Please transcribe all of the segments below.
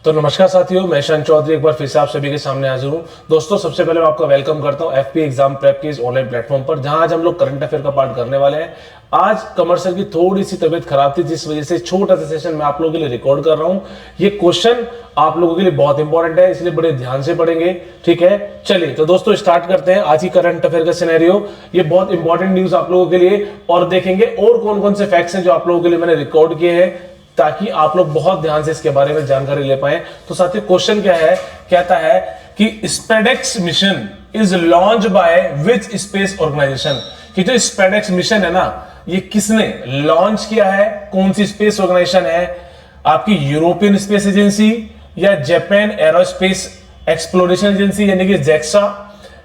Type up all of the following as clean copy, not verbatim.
तो नमस्कार साथियों, मैं ईशान चौधरी एक बार फिर से आप सभी के सामने हाजिर हूँ। दोस्तों, सबसे पहले मैं आपका वेलकम करता हूँ एफपी एग्जाम प्रेप के इस ऑनलाइन प्लेटफॉर्म पर, जहां आज हम लोग करंट अफेयर का पार्ट करने वाले हैं। आज कमर्शियल की थोड़ी सी तबीयत खराब थी, जिस वजह से छोटा सा सेशन मैं आप लोगों के लिए रिकॉर्ड कर रहा हूँ। ये क्वेश्चन आप लोगों के लिए बहुत इंपॉर्टेंट है, इसलिए बड़े ध्यान से पढ़ेंगे। ठीक है, चलिए तो दोस्तों स्टार्ट करते हैं आज की करंट अफेयर का सिनेरियो। ये बहुत इंपॉर्टेंट न्यूज आप लोगों के लिए, और देखेंगे और कौन कौन से फैक्ट्स हैं जो आप लोगों के लिए मैंने रिकॉर्ड किए हैं, ताकि आप लोग बहुत ध्यान से इसके बारे में जानकारी ले पाए। तो साथियों, क्वेश्चन क्या है, कहता है कि SpaDeX mission is launched by which space organisation. कि जो स्पेडेक्स मिशन है ना, ये किसने लॉन्च किया है, कौन सी स्पेस ऑर्गेनाइजेशन है? आपकी यूरोपियन स्पेस एजेंसी, या जापान एरोस्पेस एक्सप्लोरेशन एजेंसी यानी कि जेक्सा,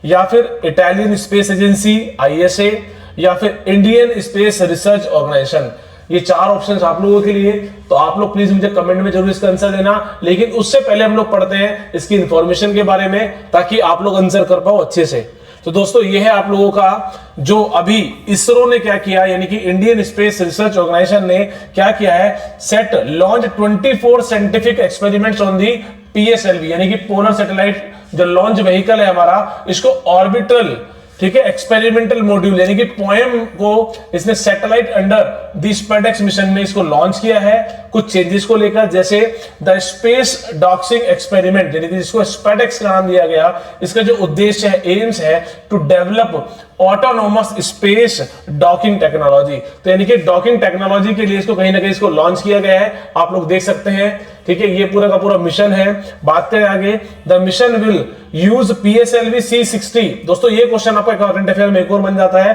या फिर इटालियन स्पेस एजेंसी आईएसए, या फिर इंडियन स्पेस रिसर्च ऑर्गेनाइजेशन। ये चार ऑप्शंस आप लोगों के लिए। तो आप लोग प्लीज मुझे कमेंट में जरूर इसका आंसर देना, लेकिन उससे पहले हम लोग पढ़ते हैं इसकी इंफॉर्मेशन के बारे में, ताकि आप लोग आंसर कर पाओ अच्छे से। तो दोस्तों, ये है आप लोगों का जो अभी इसरो ने क्या किया, यानी कि इंडियन स्पेस रिसर्च ऑर्गेनाइजेशन ने क्या किया है, set launch 24 scientific experiments on the PSLV, यानी कि पोलर सैटेलाइट जो लॉन्च व्हीकल है हमारा, इसको ऑर्बिटल, ठीक है, एक्सपेरिमेंटल मॉड्यूल यानी कि पोएम को इसने satellite under the SpaDeX mission में इसको लॉन्च किया है, कुछ चेंजेस को लेकर, जैसे द स्पेस डॉकिंग एक्सपेरिमेंट, यानी कि जिसको स्पेडेक्स का नाम दिया गया। इसका जो उद्देश्य है, एम्स है to develop autonomous space docking technology. तो यानी कि डॉकिंग टेक्नोलॉजी के लिए इसको कहीं ना कहीं इसको लॉन्च किया गया है, आप लोग देख सकते हैं। ठीक है, ये पूरा का पूरा मिशन है। बात करें आगे, the mission will use PSLV C60। दोस्तों, ये क्वेश्चन आपका करंट अफेयर में एक और बन जाता है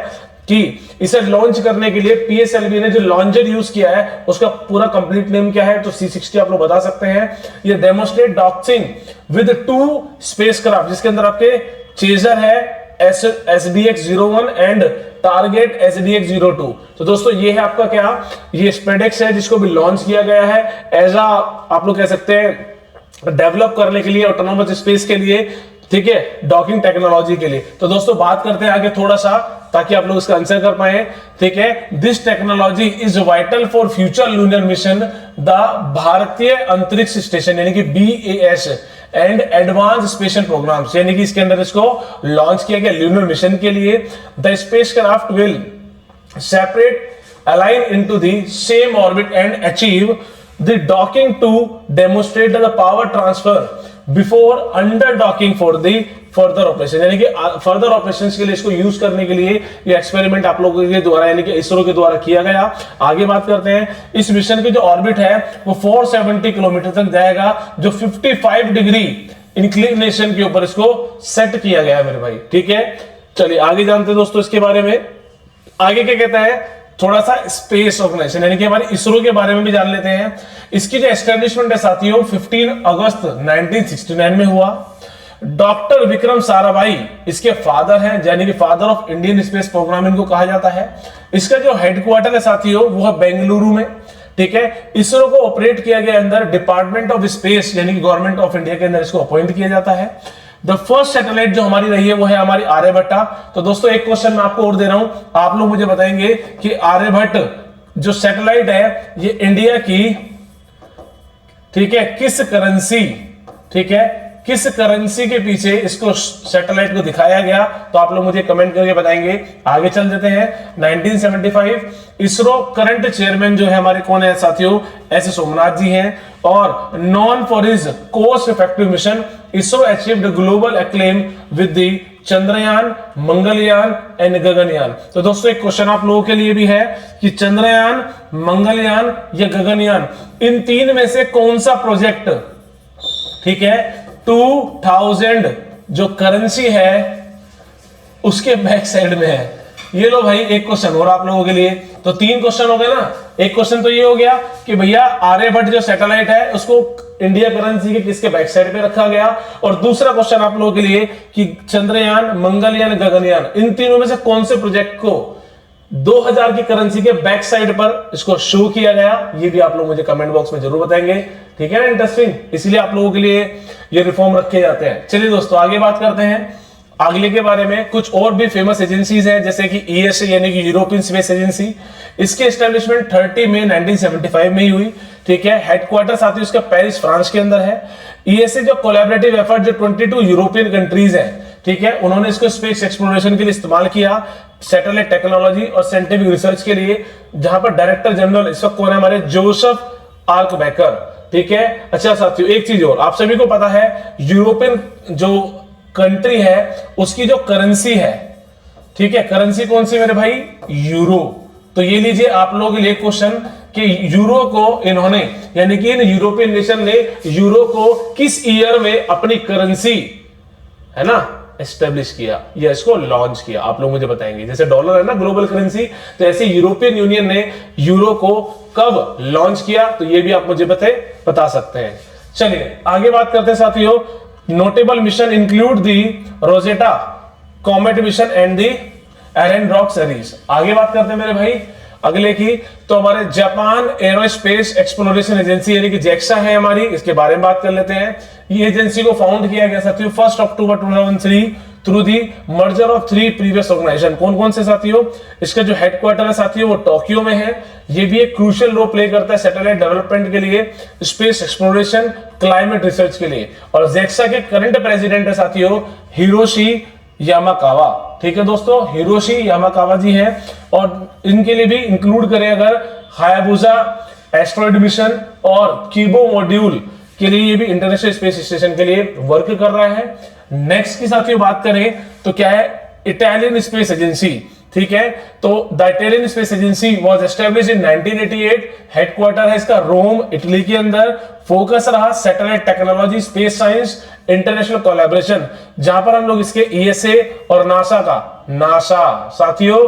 कि इसे लॉन्च करने के लिए पीएसएलवी ने जो लॉन्चर यूज किया है, उसका पूरा कंप्लीट नेम क्या है? तो C60 आप लोग बता सकते हैं। ये डेमोस्ट्रेट डॉकिंग विद 2 स्पेसक्राफ्ट, जिसके अंदर आपके चेजर है SDX-01 एंड टारगेट SDX-02। तो दोस्तों, ये है आपका क्या, ये स्पेडेक्स है, जिसको भी लॉन्च किया गया है एज आप लोग कह सकते हैं डेवलप करने के लिए, ऑटोनोमस स्पेस के लिए, ठीक है, डॉकिंग टेक्नोलॉजी के लिए। तो दोस्तों, बात करते हैं आगे थोड़ा सा, ताकि आप लोग इसका आंसर कर पाए। ठीक है, this technology is vital for future lunar mission the Bharatiya Antariksh station, यानी कि BAS and advance special programmes, यानी कि इसके अंदर इसको लॉन्च किया गया लूनर मिशन के लिए। The spacecraft will separate align into the same orbit and achieve the docking to demonstrate the power transfer before undocking for the further operation, यानी कि फर्दर ऑपरेशंस के लिए इसको यूज करने के लिए ये एक्सपेरिमेंट आप लोगों के द्वारा, यानी कि इसरो के द्वारा किया गया। आगे बात करते हैं, इस मिशन की जो ऑर्बिट है वो 470 किलोमीटर तक जाएगा, जो 55 डिग्री इंक्लिनेशन के ऊपर इसको सेट किया गया है मेरे भाई। ठीक है, चलिए आगे जानते हैं दोस्तों इसके बारे में। आगे क्या कहता है, थोड़ा सा स्पेस ऑर्गेनाइजेशन यानी कि हमारे इसरो के बारे में भी जान लेते हैं। इसकी जो एस्टेब्लिशमेंट है साथियों, 15 अगस्त 1969 में हुआ। डॉक्टर विक्रम साराभाई इसके फादर हैं, यानी कि father of Indian space programme इनको कहा जाता है। इसका जो हेडक्वार्टर है साथियों, वो है बेंगलुरु में। ठीक है, इसरो को ऑपरेट किया गया अंदर डिपार्टमेंट ऑफ स्पेस, यानी कि गवर्नमेंट ऑफ इंडिया के अंदर इसको अपॉइंट किया जाता है। द फर्स्ट सैटेलाइट जो हमारी रही है वो है हमारी आर्यभट्टा। तो दोस्तों, एक क्वेश्चन मैं आपको और दे रहा हूं, आप लोग मुझे बताएंगे कि आर्यभट्ट जो सैटेलाइट है, ये इंडिया की, ठीक है, किस करेंसी, ठीक है, किस करेंसी के पीछे इसको सैटेलाइट को दिखाया गया? तो आप लोग मुझे कमेंट करके बताएंगे। आगे चल देते हैं, 1975 इसरो करंट चेयरमैन जो है हमारे कौन है साथियों? एस सोमनाथ जी हैं। और known for his cost effective mission, ISRO achieved global acclaim with the Chandrayaan, Mangalyaan and Gaganyaan. तो दोस्तों, एक क्वेश्चन आप लोगों के लिए भी है कि चंद्रयान, मंगलयान या गगनयान, इन तीन में से कौन सा प्रोजेक्ट, ठीक है, 2000 जो करेंसी है उसके बैक साइड में है? ये लो भाई, एक क्वेश्चन और आप लोगों के लिए। तो 3 क्वेश्चन हो गए ना। एक क्वेश्चन तो ये हो गया कि भैया आर्यभट्ट जो सैटेलाइट है उसको इंडिया करेंसी के किसके बैक साइड पे रखा गया, और दूसरा क्वेश्चन आप लोगों के लिए कि चंद्रयान, मंगलयान, गगनयान, इन तीनों में से कौन से प्रोजेक्ट को 2000 की करेंसी के बैक साइड पर इसको शो किया गया? ये भी आप लोग मुझे कमेंट बॉक्स में जरूर बताएंगे। ठीक है ना, इंटरेस्टिंग, इसलिए आप लोगों के लिए ये रिफॉर्म रखे जाते हैं। चलिए दोस्तों, आगे बात करते हैं। अगले के बारे में कुछ और भी फेमस एजेंसीज हैं जैसे कि ईएसए यानी कि यूरोपियन स्पेस एजेंसी। इसकी एस्टेब्लिशमेंट 30 मई 1975 में ही हुई। ठीक है, हेडक्वार्टर साथ ही उसका पेरिस फ्रांस के अंदर है। ईएसए जो कोलैबोरेटिव एफर्ट जो 22 यूरोपियन कंट्रीज हैं, ठीक है, उन्होंने इसको स्पेस एक्सप्लोरेशन के लिए इस्तेमाल किया, सैटेलाइट टेक्नोलॉजी और साइंटिफिक रिसर्च के लिए, जहां पर डायरेक्टर जनरल इस वक्त कौन है हमारे, जोसेफ आर्कबेकर। ठीक है, अच्छा साथियों एक चीज और, आप सभी को पता है यूरोपियन जो कंट्री है उसकी जो करेंसी है, ठीक है, करेंसी कौन सी मेरे भाई, यूरो। तो ये लीजिए आप लोगों के लिए क्वेश्चन कि यूरो को इन्होंने यानी कि इन यूरोपियन नेशन ने यूरो को किस ईयर में अपनी करेंसी है ना एस्टेब्लिश किया या इसको लॉन्च किया, आप लोग मुझे बताएंगे। जैसे डॉलर है ना ग्लोबल करेंसी, तो ऐसे यूरोपियन यूनियन ने यूरो को कब लॉन्च किया, तो ये भी आप मुझे बता सकते हैं। चलिए आगे बात करते हैं साथियों। Notable mission include the Rosetta comet mission and the Aran rock series. आगे बात करते हैं मेरे भाई अगले की, तो हमारे जापान एरोस्पेस एक्सप्लोरेशन एजेंसी यानी कि जेक्सा है हमारी, इसके बारे में बात कर लेते हैं। ये एजेंसी को फाउंड किया गया साथियों 1 October 2003 through the merger of 3 previous organisation. कौन कौन से साथियों, इसका जो हेडक्वार्टर है साथियों वो टोक्यो में है। ये भी एक क्रूशियल रोल प्ले करता है सैटेलाइट डेवलपमेंट के लिए, स्पेस एक्सप्लोरेशन, क्लाइमेट रिसर्च के लिए। और जेक्सा के करंट प्रेसिडेंट है साथियों हिरोशी यामाकावा। ठीक है दोस्तों, हिरोशी यामाकावा जी हैं। और इनके लिए भी इंक्लूड करें अगर हायाबुसा एस्ट्रॉइड मिशन और कीबो मॉड्यूल के लिए, ये भी इंटरनेशनल स्पेस स्टेशन के लिए वर्क कर रहा है। नेक्स्ट की साथियों बात करें तो क्या है, इटालियन स्पेस एजेंसी। ठीक है, तो the Italian space agency was established in 1988। Headquarter है इसका रोम इटली के अंदर। फोकस रहा satellite technology, space science, international collaboration, जहां पर हम लोग इसके ईएसए और नासा साथियों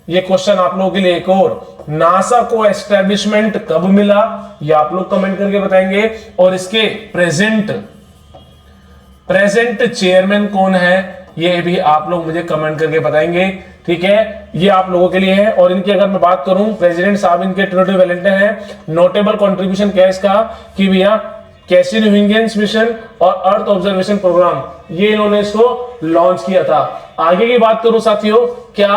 ये क्वेश्चन आप लोगों के लिए एक और, नासा को एस्टैब्लिशमेंट कब मिला ये आप लोग कमेंट करके बताएंगे। और इसके प्रेजेंट चेयरमैन कौन है ये भी आप लोग मुझे कमेंट करके बताएंगे। ठीक है, ये आप लोगों के लिए है। और इनकी अगर मैं बात करूं, प्रेसिडेंट साहब इनके ट्रिब्यूट वैलेंटाइन है। नोटेबल कंट्रीब्यूशन क्या है इसका कि भैया कैसिन विंगेंस मिशन और अर्थ ऑब्जर्वेशन प्रोग्राम, ये इन्होंने इसको लॉन्च किया था। आगे की बात करूं साथियों, क्या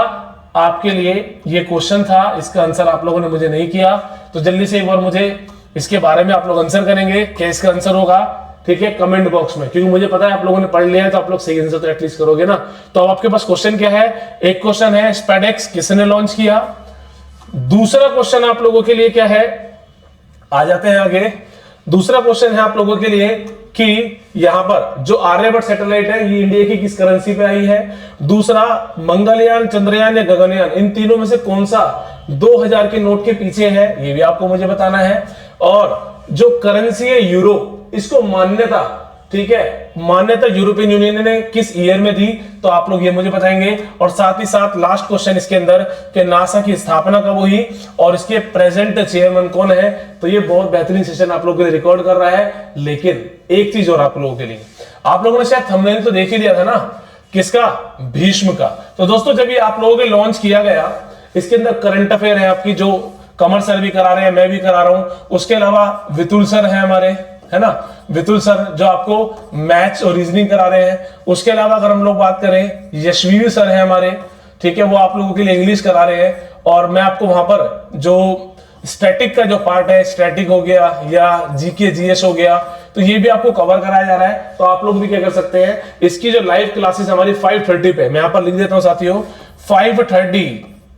आपके लिए ये क्वेश्चन था, इसका आंसर आप लोगों ने मुझे नहीं किया, तो जल्दी से एक बार मुझे इसके बारे में आप लोग आंसर करेंगे। क्या इसका आंसर होगा, ठीक है, कमेंट बॉक्स में, क्योंकि मुझे पता है आप लोगों ने पढ़ लिया है तो आप लोग सही आंसर तो एटलीस्ट करोगे ना। तो अब आपके पास क्वेश्चन क्या है, एक क्वेश्चन है स्पेडेक्स किसने लॉन्च किया। दूसरा क्वेश्चन आप लोगों के लिए क्या है, आ जाते हैं आगे। दूसरा क्वेश्चन है आप लोगों के लिए कि यहां पर जो आर्यभट्ट सैटेलाइट है ये इंडिया की किस करेंसी पे आई है। दूसरा, मंगलयान, चंद्रयान या गगनयान, इन तीनों में से कौन सा 2000 के नोट के पीछे है, ये भी आपको मुझे बताना है। और जो करेंसी है यूरो, इसको मान्यता, ठीक है, मान्यता यूरोपियन यूनियन ने किस ईयर में दी, तो आप लोग ये मुझे बताएंगे। और साथ ही साथ लास्ट क्वेश्चन इसके अंदर कि नासा की स्थापना कब हुई और इसके प्रेजेंट चेयरमैन कौन है। तो ये बहुत बेहतरीन सेशन आप लोगों के लिए रिकॉर्ड कर रहा है। लेकिन एक चीज और आप लोगों के लिए, आप लोगों ने शायद थंबनेल तो देख ही लिया था ना, किसका, भीष्म का। तो दोस्तों जब ये आप लोगों के लॉन्च किया गया, इसके अंदर करंट अफेयर है आपकी, जो कमर सर भी करा रहे हैं, मैं भी करा रहा हूं। उसके अलावा वितुल सर है हमारे, है ना, वितुल सर जो आपको मैथ्स और रीजनिंग करा रहे हैं। उसके अलावा अगर हम लोग बात करें, यशवीर सर है हमारे, ठीक है, वो आप लोगों के लिए इंग्लिश करा रहे हैं। और मैं आपको वहां पर जो स्टैटिक का जो पार्ट है, स्टैटिक हो गया या जीके जीएस हो गया, तो ये भी आपको कवर कराया जा रहा है। तो आप लोग भी क्या कर सकते हैं, इसकी जो लाइव क्लासेस हमारी 5:30 पे, मैं यहां पर लिख देता हूं साथियों, 5:30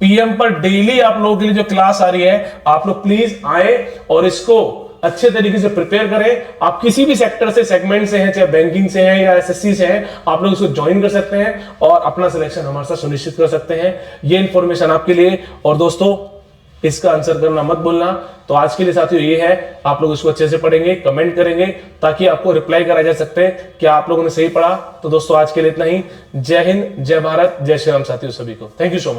PM पर डेली आप लोगों के लिए जो क्लास आ रही है, आप लोग प्लीज आए और इसको अच्छे तरीके से प्रिपेयर करें। आप किसी भी सेक्टर से, सेगमेंट से हैं, चाहे बैंकिंग से हैं या एसएससी से हैं, आप लोग इसको ज्वाइन कर सकते हैं और अपना सिलेक्शन हमारे साथ सुनिश्चित कर सकते हैं। ये इंफॉर्मेशन आपके लिए। और दोस्तों इसका आंसर करना मत भूलना। तो आज के लिए साथियों ये है, आप लोग इसको अच्छे से पढ़ेंगे, कमेंट करेंगे, ताकि आपको रिप्लाई करा जा सकते हैं कि आप लोगों ने सही पढ़ा। तो दोस्तों आज के लिए इतना ही। जय हिंद, जय भारत, जय श्री राम साथियों सभी को। Thank you so much.